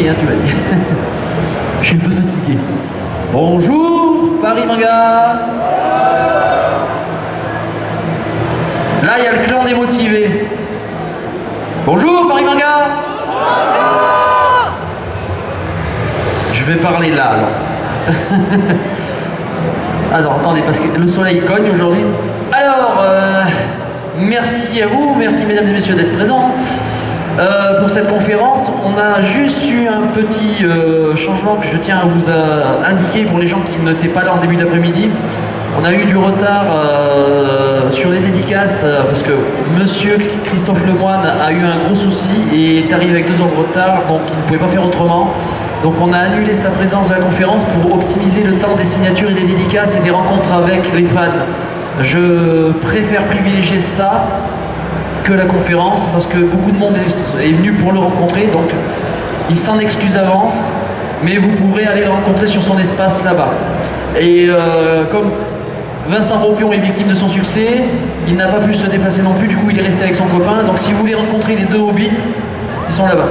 hein, tu m'as dit. Je suis un peu fatigué. Bonjour, Paris Manga. Là, il y a le clan des motivés. Bonjour, Paris Manga. Je vais parler là, alors. Alors, attendez, parce que le soleil cogne aujourd'hui. Alors, merci à vous, merci mesdames et messieurs d'être présents. Pour cette conférence, on a juste eu un petit changement que je tiens à vous indiquer pour les gens qui n'étaient pas là en début d'après-midi. On a eu du retard sur les dédicaces parce que monsieur Christophe Lemoine a eu un gros souci et est arrivé avec 2 heures de retard, donc il ne pouvait pas faire autrement. Donc on a annulé sa présence à la conférence pour optimiser le temps des signatures et des dédicaces et des rencontres avec les fans. Je préfère privilégier ça que la conférence parce que beaucoup de monde est venu pour le rencontrer, donc il s'en excuse d'avance, mais vous pourrez aller le rencontrer sur son espace là-bas. Et comme Vincent Ropion est victime de son succès, il n'a pas pu se déplacer non plus, du coup il est resté avec son copain, donc si vous voulez rencontrer les 2 hobbits, ils sont là-bas.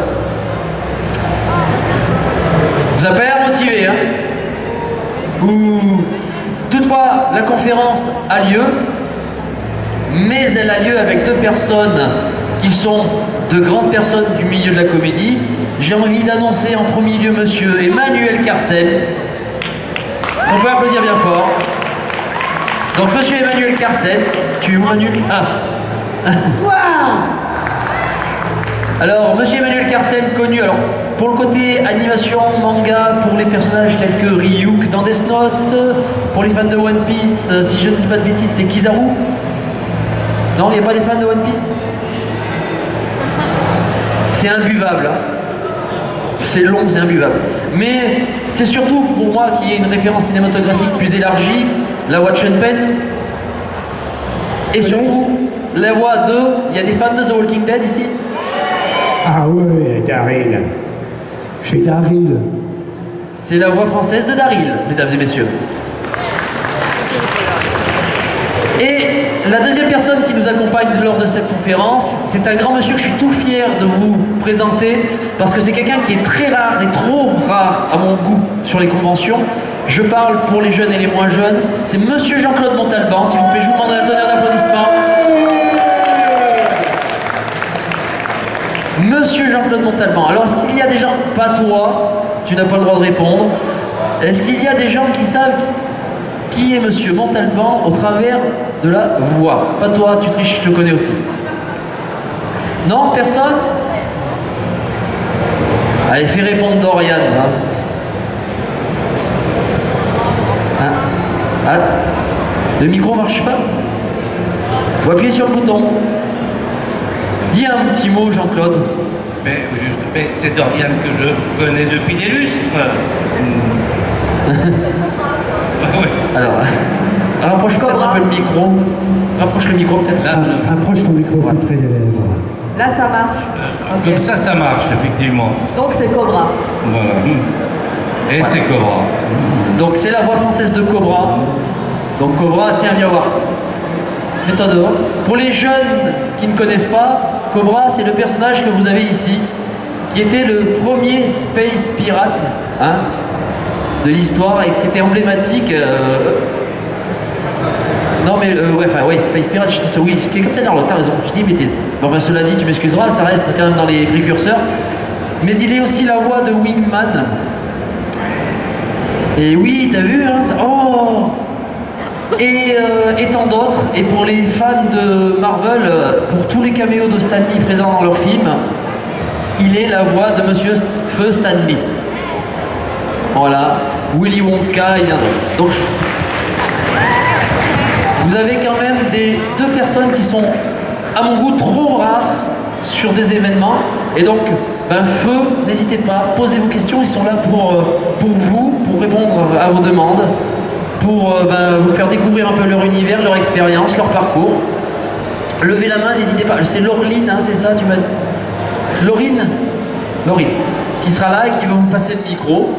Vous avez pas l'air motivé, hein? Toutefois, la conférence a lieu, mais elle a lieu avec 2 personnes qui sont de grandes personnes du milieu de la comédie. J'ai envie d'annoncer en premier lieu monsieur Emmanuel Carsen. On peut applaudir bien fort. Donc monsieur Emmanuel Carsen, tu es où Manu? Ah. Alors monsieur Emmanuel Carsen, connu alors pour le côté animation, manga, pour les personnages tels que Ryuk dans Death Note, pour les fans de One Piece, si je ne dis pas de bêtises, c'est Kizaru. Non, il n'y a pas des fans de One Piece? C'est imbuvable, hein. C'est long, c'est imbuvable. Mais c'est surtout pour moi qui est une référence cinématographique plus élargie, la voix de Sean Penn. Et surtout, la voix de... Il y a des fans de The Walking Dead ici? Ah ouais, Daryl. Je suis Daryl. C'est la voix française de Daryl, mesdames et messieurs. Et la deuxième personne qui nous accompagne lors de cette conférence, c'est un grand monsieur que je suis tout fier de vous présenter parce que c'est quelqu'un qui est très rare et trop rare à mon goût sur les conventions. Je parle pour les jeunes et les moins jeunes. C'est monsieur Jean-Claude Montalban, s'il vous plaît, je vous demanderai un tonnerre d'applaudissements. Monsieur Jean-Claude Montalban. Alors, est-ce qu'il y a des gens, pas toi, tu n'as pas le droit de répondre, est-ce qu'il y a des gens qui savent qui est monsieur Montalban au travers de la voix? Pas toi, tu triches, je te connais aussi. Non, personne? Allez, fais répondre Dorian. Ah, le micro marche pas? Faut appuyer sur le bouton. Dis un petit mot, Jean-Claude. Mais c'est Dorian que je connais depuis des lustres. Ouais. Alors, rapproche peut-être un peu le micro. Rapproche le micro peut-être là. Approche ton micro plus près des lèvres. Là, ça marche. Comme Ok. ça marche, effectivement. Donc, c'est Cobra. Voilà. Et c'est Cobra. Donc c'est la voix française de Cobra. Donc Cobra, tiens, viens voir. Mets-toi dehors. Pour les jeunes qui ne connaissent pas, Cobra, c'est le personnage que vous avez ici, qui était le premier Space Pirate, hein, de l'histoire et qui était emblématique. Non mais ouais, Space Pirate, je dis ça, oui, ce qui est Captain Harlock, t'as raison, je dis bêtise. Bon, enfin cela dit, tu m'excuseras, ça reste quand même dans les précurseurs. Mais il est aussi la voix de Wingman. Et oui, t'as vu, hein, ça... Oh. Et tant d'autres. Et pour les fans de Marvel, pour tous les caméos de Stan Lee présents dans leur film, il est la voix de Monsieur Feu Stan Lee. Voilà, Willy Wonka, il y en a d'autres. Donc, vous avez quand même deux personnes qui sont, à mon goût, trop rares sur des événements. Et donc, Feu, n'hésitez pas, posez vos questions, ils sont là pour vous, pour répondre à vos demandes, pour vous faire découvrir un peu leur univers, leur expérience, leur parcours. Levez la main, n'hésitez pas. C'est Laureline, hein, c'est ça, tu m'as dit. Laurine, qui sera là et qui va vous passer le micro.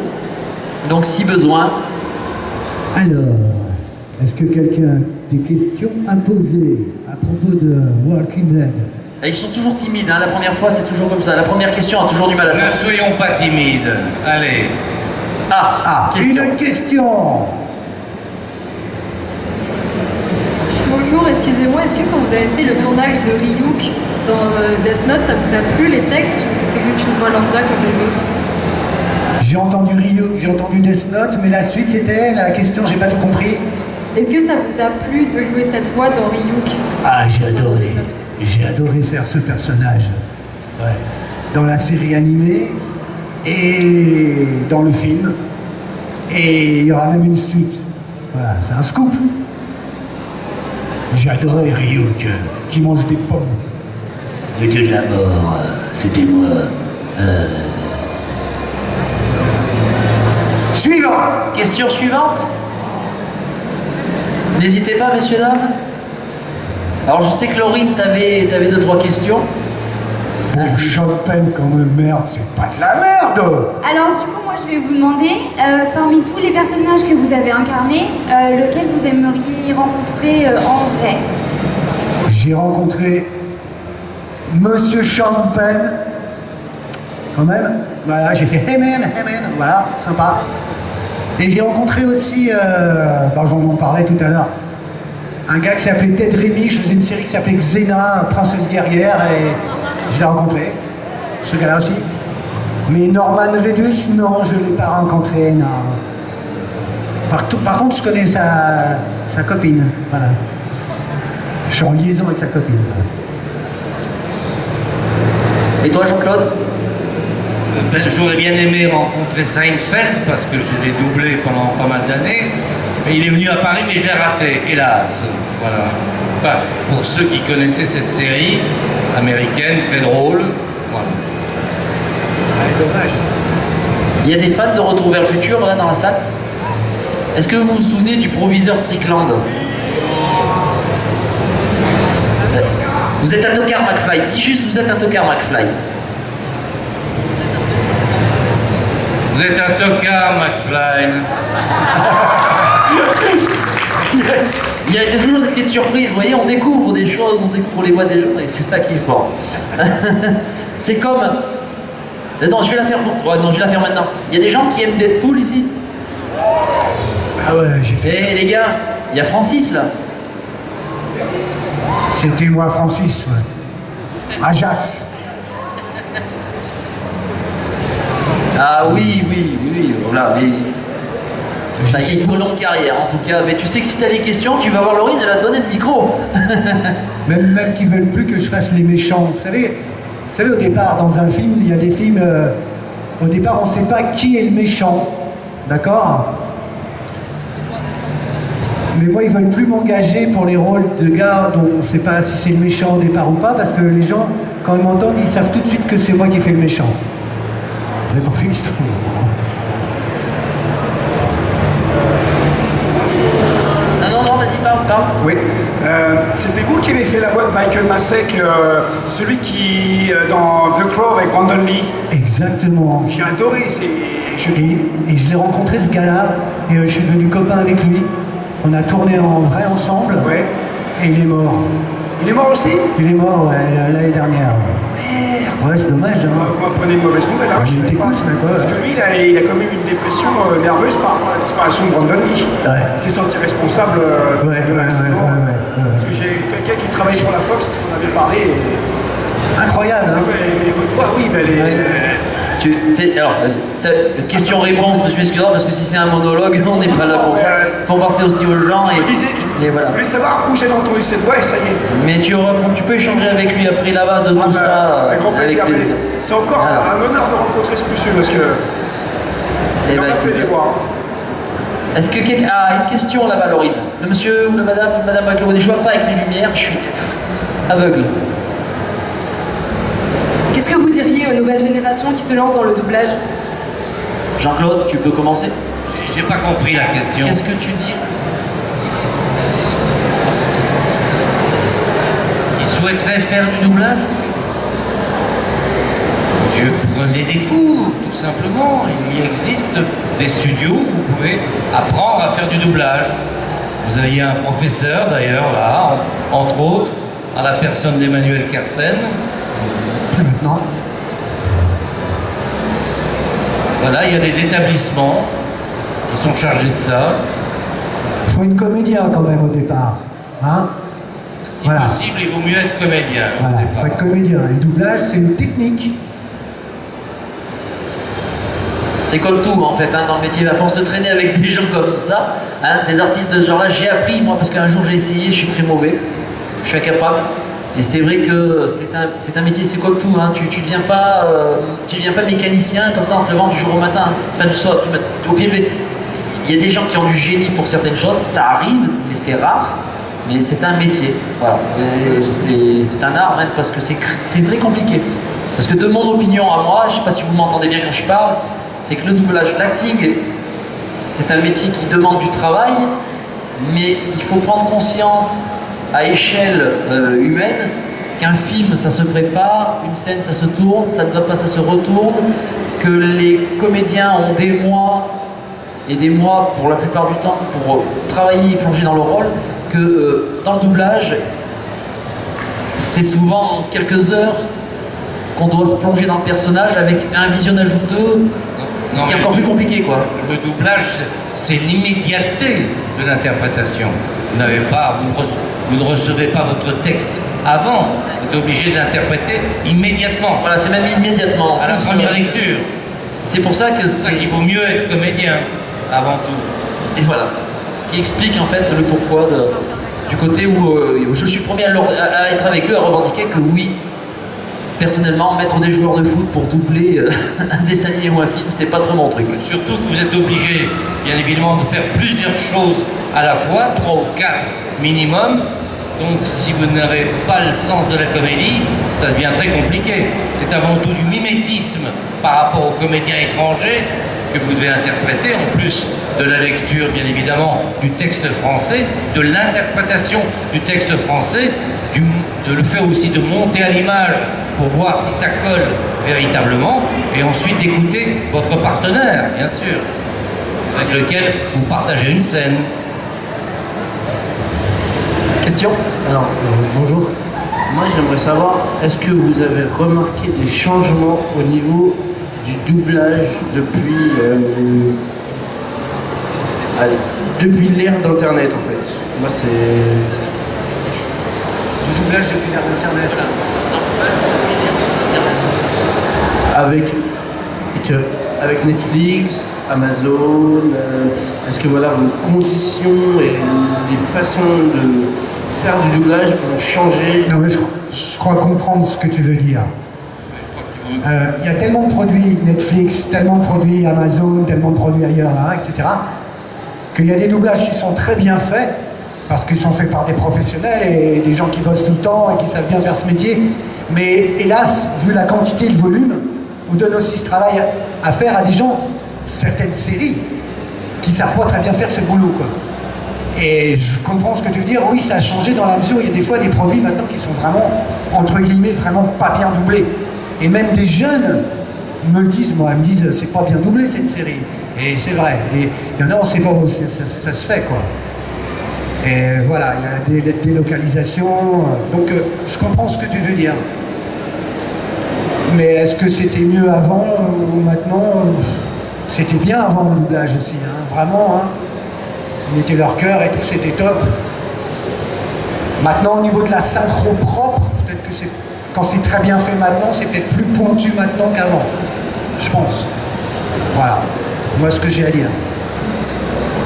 Donc, si besoin. Alors, est-ce que quelqu'un a des questions à poser à propos de Walking Dead? Et ils sont toujours timides, hein. La première fois c'est toujours comme ça. La première question a toujours du mal à Ne sortir. soyons pas timides. Allez. Ah, question. une question. Bonjour, excusez-moi, est-ce que quand vous avez fait le tournage de Ryuk dans Death Note, ça vous a plu les textes ou c'était juste une voix lambda comme les autres? J'ai entendu Ryuk, j'ai entendu Death Note, mais la suite c'était la question, j'ai pas tout compris. Est-ce que ça vous a plu de jouer cette voix dans Ryuk? Ah, j'ai adoré. J'ai adoré faire ce personnage. Ouais. Dans la série animée et dans le film. Et il y aura même une suite. Voilà, c'est un scoop. J'ai adoré Ryuk, qui mange des pommes. Le dieu de la mort, c'était moi. Suivant. Question suivante. N'hésitez pas, messieurs, dames. Alors, je sais que Laurine, t'avais 2-3 questions. Bon, Champagne comme merde, c'est pas de la merde. Alors du coup, moi je vais vous demander, parmi tous les personnages que vous avez incarnés, lequel vous aimeriez rencontrer en vrai? J'ai rencontré Monsieur Champagne, quand même. Voilà, j'ai fait hey man, voilà, sympa. Et j'ai rencontré aussi, j'en parlais tout à l'heure, un gars qui s'appelait Ted Remy. Je faisais une série qui s'appelait Xena, Princesse guerrière, et je l'ai rencontré, ce gars-là aussi. Mais Norman Reedus, non, je ne l'ai pas rencontré, non. Par contre, je connais sa copine, voilà. Je suis en liaison avec sa copine. Et toi, Jean-Claude? J'aurais bien aimé rencontrer Seinfeld parce que je l'ai doublé pendant pas mal d'années. Mais il est venu à Paris, mais je l'ai raté, hélas. Voilà. Enfin, pour ceux qui connaissaient cette série américaine, très drôle. Voilà. Dommage. Il y a des fans de Retour vers le futur là dans la salle. Est-ce que vous vous souvenez du proviseur Strickland? Vous êtes un tocard McFly. Dis juste, vous êtes un tocard McFly. Vous êtes un tocard, McFly. Il y a toujours des petites surprises, vous voyez, on découvre des choses, on découvre les voix des gens, et c'est ça qui est fort. C'est comme... Non, je vais la faire pour... Ouais, non, je vais la faire maintenant. Il y a des gens qui aiment Deadpool ici. Ah ouais, j'ai fait. Eh les gars, il y a Francis là. C'était moi, Francis, ouais. Ajax. Ah oui, voilà, mais... Ça, il y a une longue carrière en tout cas, mais tu sais que si tu as des questions, tu vas voir Laurine, elle a donné le micro. Même qu'ils veulent plus que je fasse les méchants. Vous savez, au départ, dans un film, il y a des films... au départ, on ne sait pas qui est le méchant. D'accord? Mais moi, ils veulent plus m'engager pour les rôles de gars dont on ne sait pas si c'est le méchant au départ ou pas, parce que les gens, quand ils m'entendent, ils savent tout de suite que c'est moi qui ai fait le méchant. Vous avez compris l'histoire? Non, vas-y, parle. Oui. C'était vous qui avez fait la voix de Michael Masek, celui qui dans The Crow avec Brandon Lee. Exactement. J'ai adoré. Et je l'ai rencontré ce gars-là, et je suis devenu copain avec lui. On a tourné en vrai ensemble, Ouais. et il est mort. Il est mort aussi? Il est mort, ouais, l'année dernière. Merde. Ouais, c'est dommage, hein. Vous m'apprenez une mauvaise nouvelle, hein. Ouais, Je il savais était pas. cool, ce mec, ouais. Parce que lui, il a quand même eu une dépression nerveuse par rapport à la disparition de Brandon Lee. Ouais. Il s'est senti responsable de l'accident. ouais. Parce que j'ai quelqu'un qui travaille pour la Fox qui m'en avait parlé. Et... Incroyable, hein. Mais votre voix, oui, mais elle est... Alors, question-réponse, je m'excuserai parce que si c'est un monologue, on n'est pas là pour ça. Il faut penser aussi aux gens et voilà. Je voulais savoir où j'avais entendu cette voix et ça y est. Mais tu peux échanger avec lui après là-bas de tout ça. Avec grand plaisir. Mais c'est encore Voilà. un honneur de rencontrer ce monsieur parce que Eh il en ben, a fait écoute, des voix. Est-ce que quelqu'un a une question là-bas, Laurine? Le monsieur ou la madame avec le bonnet, je vois pas avec les lumières, je suis aveugle. Qu'est-ce que vous diriez aux nouvelles générations qui se lancent dans le doublage? Jean-Claude, tu peux commencer? J'ai pas compris la question. Qu'est-ce que tu dis? Ils souhaiteraient faire du doublage? Je prenais des cours, tout simplement. Il y existe des studios où vous pouvez apprendre à faire du doublage. Vous aviez un professeur d'ailleurs là, entre autres, à la personne d'Emmanuel Kersen. Plus maintenant. Voilà, il y a des établissements qui sont chargés de ça. Il faut une comédien quand même au départ. Hein? Si Voilà. possible, il vaut mieux être comédien. au Voilà, il départ. faut être comédien. Et le doublage, c'est une technique. C'est comme tout en fait, hein, dans le métier, à force de traîner avec des gens comme ça, hein, des artistes de ce genre-là, j'ai appris moi parce qu'un jour j'ai essayé, je suis très mauvais, je suis incapable. Et c'est vrai que c'est un métier, c'est comme tout, hein, tu deviens pas mécanicien comme ça en te levant du jour au matin, enfin du soir, au pied levé. Il y a des gens qui ont du génie pour certaines choses, ça arrive, mais c'est rare. Mais c'est un métier, voilà. Et c'est un art même parce que c'est très compliqué. Parce que de mon opinion à moi, je sais pas si vous m'entendez bien quand je parle, c'est que le doublage, l'acting, c'est un métier qui demande du travail, mais il faut prendre conscience à échelle humaine qu'un film ça se prépare, une scène ça se tourne, ça ne va pas, ça se retourne, que les comédiens ont des mois et des mois pour la plupart du temps pour travailler et plonger dans le rôle, que dans le doublage, c'est souvent en quelques heures qu'on doit se plonger dans le personnage avec un visionnage ou deux, ce qui est encore plus compliqué quoi. Le doublage, c'est l'immédiateté de l'interprétation. Vous n'avez pas, vous ne recevez pas votre texte avant, vous êtes obligé de l'interpréter immédiatement, Voilà, c'est même immédiatement. à la première lecture. C'est pour ça que C'est ça qu'il vaut mieux être comédien, avant tout. Et voilà. Ce qui explique en fait le pourquoi du côté où je suis le premier à être avec eux, à revendiquer que oui, personnellement, mettre des joueurs de foot pour doubler un dessin animé ou un film, c'est pas trop mon truc. Surtout que vous êtes obligé, bien évidemment, de faire plusieurs choses à la fois, 3 ou 4 minimum. Donc si vous n'avez pas le sens de la comédie, ça devient très compliqué. C'est avant tout du mimétisme par rapport aux comédiens étrangers que vous devez interpréter, en plus de la lecture, bien évidemment, du texte français, de l'interprétation du texte français, de le fait aussi de monter à l'image pour voir si ça colle véritablement, et ensuite d'écouter votre partenaire, bien sûr, avec lequel vous partagez une scène. Question? Alors, bonjour. Moi, j'aimerais savoir, est-ce que vous avez remarqué des changements au niveau du doublage depuis l'ère d'Internet, en fait? Moi, c'est... Le doublage depuis l'ère d'Internet. Avec Netflix, Amazon, est-ce que voilà, vos conditions et les façons de faire du doublage ont changé? Non, mais je crois comprendre ce que tu veux dire. Il y a tellement de produits Netflix, tellement de produits Amazon, tellement de produits ailleurs, là, etc., qu'il y a des doublages qui sont très bien faits, parce qu'ils sont faits par des professionnels et des gens qui bossent tout le temps et qui savent bien faire ce métier. Mais hélas, vu la quantité et le volume, on donne aussi ce travail à faire à des gens, certaines séries, qui savent pas très bien faire ce boulot, quoi. Et je comprends ce que tu veux dire, oui, ça a changé dans la mesure où il y a des fois des produits maintenant qui sont vraiment, entre guillemets, vraiment pas bien doublés. Et même des jeunes me le disent, moi, ils me disent, c'est pas bien doublé cette série. Et c'est vrai, il y en a, on sait pas où ça se fait, quoi. Et voilà, il y a des délocalisations, donc je comprends ce que tu veux dire. Mais est-ce que c'était mieux avant ou maintenant? C'était bien avant le doublage aussi, hein, vraiment, hein. Ils mettaient leur cœur et tout, c'était top. Maintenant, au niveau de la synchro propre, peut-être que c'est, quand c'est très bien fait maintenant, c'est peut-être plus pointu maintenant qu'avant. Je pense. Voilà. Moi, ce que j'ai à dire.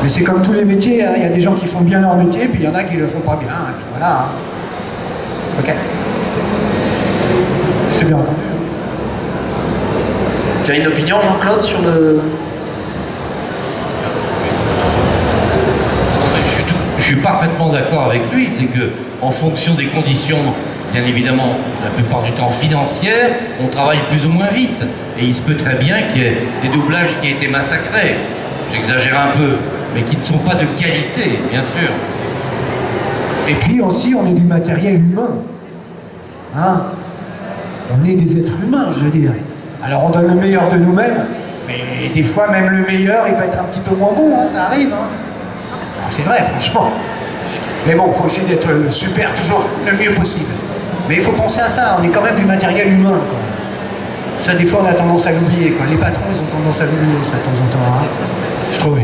Mais c'est comme tous les métiers, hein. Il y a des gens qui font bien leur métier, puis il y en a qui le font pas bien, et puis voilà. Hein. Ok. C'était bien entendu. Tu as une opinion, Jean-Claude, sur le... Je suis parfaitement d'accord avec lui, c'est que en fonction des conditions, bien évidemment, la plupart du temps financières, on travaille plus ou moins vite. Et il se peut très bien qu'il y ait des doublages qui aient été massacrés. J'exagère un peu, mais qui ne sont pas de qualité, bien sûr. Et puis aussi, on est du matériel humain. Hein? On est des êtres humains, je veux dire. Alors on donne le meilleur de nous-mêmes, mais des fois même le meilleur, il peut être un petit peu moins bon, hein, ça arrive. Hein? C'est vrai, franchement. Mais bon, il faut essayer d'être super, toujours le mieux possible. Mais il faut penser à ça, on est quand même du matériel humain, quoi. Ça, des fois, on a tendance à l'oublier, quoi. Les patrons, ils ont tendance à l'oublier, ça, de temps en temps, hein. Je trouve.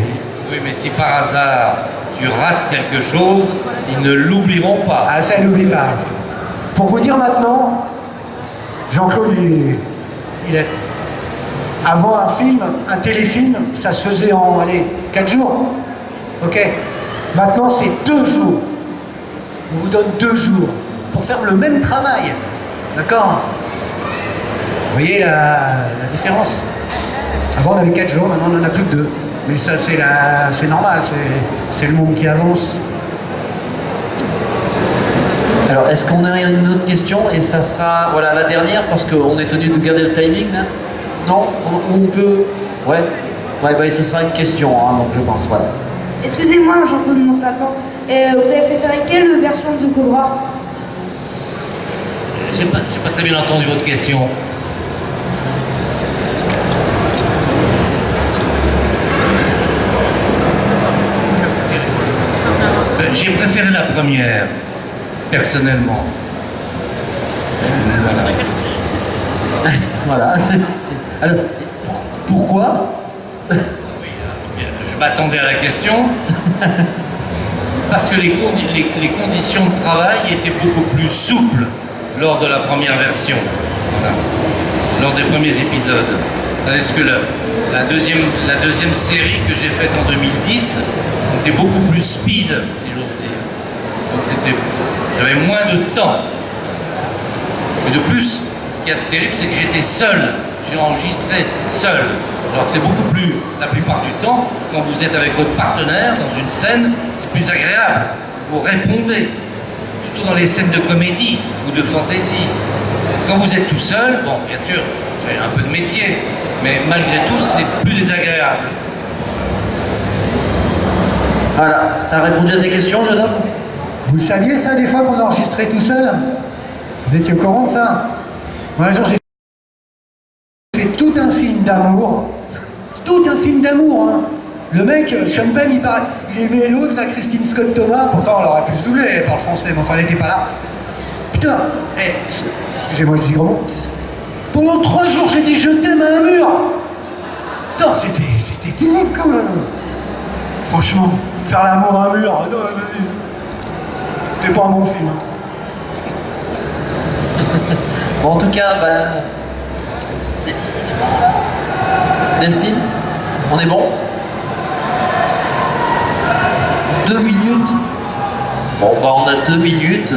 Oui, mais si par hasard tu rates quelque chose, ils ne l'oublieront pas. Ah, ça, elle n'oublie pas. Pour vous dire maintenant, Jean-Claude, il est... Avant un film, un téléfilm, ça se faisait en, allez, 4 jours. Ok. Maintenant, c'est 2 jours. On vous donne 2 jours pour faire le même travail. D'accord? Vous voyez la différence? Avant, on avait 4 jours, maintenant, on n'en a plus que 2. Mais ça, c'est normal, c'est le monde qui avance. Alors, est-ce qu'on a une autre question? Et ça sera, voilà, la dernière, parce qu'on est tenu de garder le timing, là. Non, on peut... Ouais, bah, ce sera une question, hein, donc je pense, voilà. Excusez-moi, Jean-Claude Montalban. Vous avez préféré quelle version de Cobra? J'ai pas très bien entendu votre question. J'ai préféré la première, personnellement. Voilà. Alors, pourquoi? Je m'attendais à la question. Parce que les conditions de travail étaient beaucoup plus souples lors de la première version. Voilà. Lors des premiers épisodes. Tandis que la deuxième série que j'ai faite en 2010 était beaucoup plus speed, si j'ose dire. Donc j'avais moins de temps. Et de plus, ce qui est terrible, c'est que j'étais seul. J'ai enregistré seul. Alors que c'est beaucoup plus, la plupart du temps, quand vous êtes avec votre partenaire dans une scène, c'est plus agréable. Vous répondez. Surtout dans les scènes de comédie ou de fantaisie. Quand vous êtes tout seul, bon, bien sûr, j'ai un peu de métier, mais malgré tout, c'est plus désagréable. Voilà, ça a répondu à tes questions, jeune homme? Vous le saviez, ça, des fois, qu'on enregistrait tout seul? Vous étiez au courant de ça? Moi, un jour, j'ai fait tout un film d'amour. Tout un film d'amour, hein. Le mec, Sean Penn, il aimait l'autre, la Christine Scott Thomas. Pourtant, elle aurait pu se doubler, elle parle français, mais enfin, elle n'était pas là. Putain, excusez-moi, je dis gros mot. Pendant 3 jours, j'ai dit je t'aime à un mur. Putain, c'était terrible quand même. Franchement, faire l'amour à un mur, non, vas-y. C'était pas un bon film. Hein. Bon, en tout cas, Delphine, on est bon? 2 minutes. Bon, on a 2 minutes.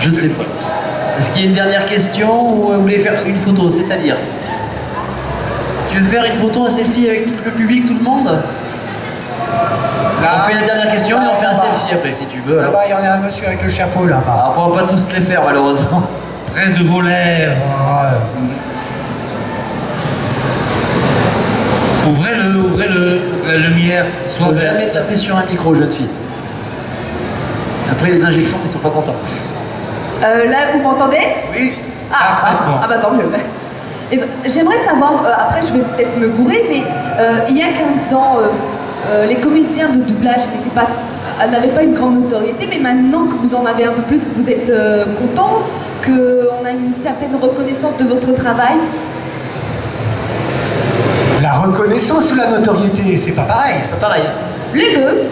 Je sais pas. Est-ce qu'il y a une dernière question ou vous voulez faire une photo? C'est-à-dire, tu veux faire une photo, un selfie avec tout le public, tout le monde? Là, On fait la dernière question et on fait un selfie après, si tu veux. Là-bas, il y en a un monsieur avec le chapeau, là-bas. Alors, on ne pourra pas tous les faire, malheureusement. Près de vos lèvres. Ouvrez la lumière. Il ne faut jamais taper sur un micro, jeune fille. Après les injections, ils sont pas contents. Là, vous m'entendez? Oui. Bon. Bah tant mieux. Eh ben, j'aimerais savoir, après je vais peut-être me gourer, mais il y a 15 ans, les comédiens de doublage n'avaient pas une grande notoriété, mais maintenant que vous en avez un peu plus, vous êtes content qu'on a une certaine reconnaissance de votre travail? La reconnaissance ou la notoriété, c'est pas pareil. C'est pas pareil. Les deux.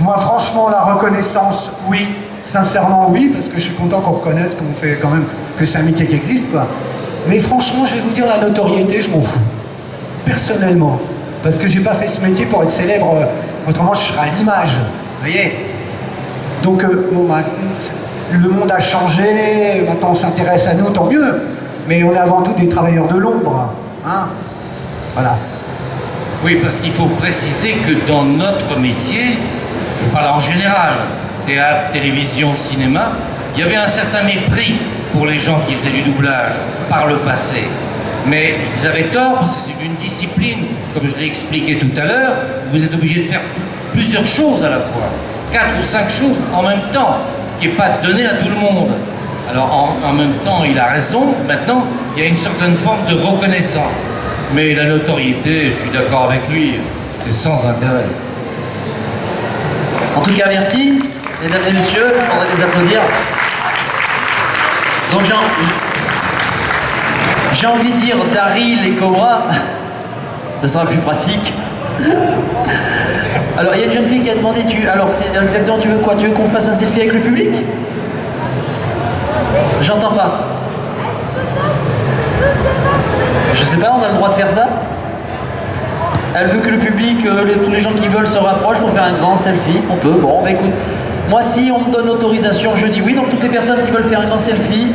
Moi, franchement, la reconnaissance, oui. Sincèrement, oui, parce que je suis content qu'on reconnaisse qu'on fait quand même que c'est un métier qui existe, quoi. Mais franchement, je vais vous dire, la notoriété, je m'en fous. Personnellement. Parce que j'ai pas fait ce métier pour être célèbre, autrement je serais à l'image. Vous voyez? Donc, bon, le monde a changé, maintenant on s'intéresse à nous, tant mieux. Mais on est avant tout des travailleurs de l'ombre. Hein? Voilà. Oui, parce qu'il faut préciser que dans notre métier, je parle en général, théâtre, télévision, cinéma, il y avait un certain mépris pour les gens qui faisaient du doublage par le passé. Mais ils avaient tort parce que c'est une discipline, comme je l'ai expliqué tout à l'heure, vous êtes obligé de faire plusieurs choses à la fois, 4 ou 5 choses en même temps, ce qui n'est pas donné à tout le monde. Alors en même temps, il a raison, maintenant, il y a une certaine forme de reconnaissance. Mais la notoriété, je suis d'accord avec lui, c'est sans intérêt. En tout cas, merci, mesdames et messieurs, on va les applaudir. Donc j'ai envie de dire Daryl et Cobra, ça sera plus pratique. Alors il y a une jeune fille qui a demandé, alors c'est exactement, tu veux quoi? Tu veux qu'on fasse un selfie avec le public? J'entends pas. Je sais pas, on a le droit de faire ça? Elle veut que le public, tous les gens qui veulent se rapprochent pour faire un grand selfie. On peut, bon, bah écoute. Moi, si on me donne l'autorisation, je dis oui. Donc toutes les personnes qui veulent faire un grand selfie,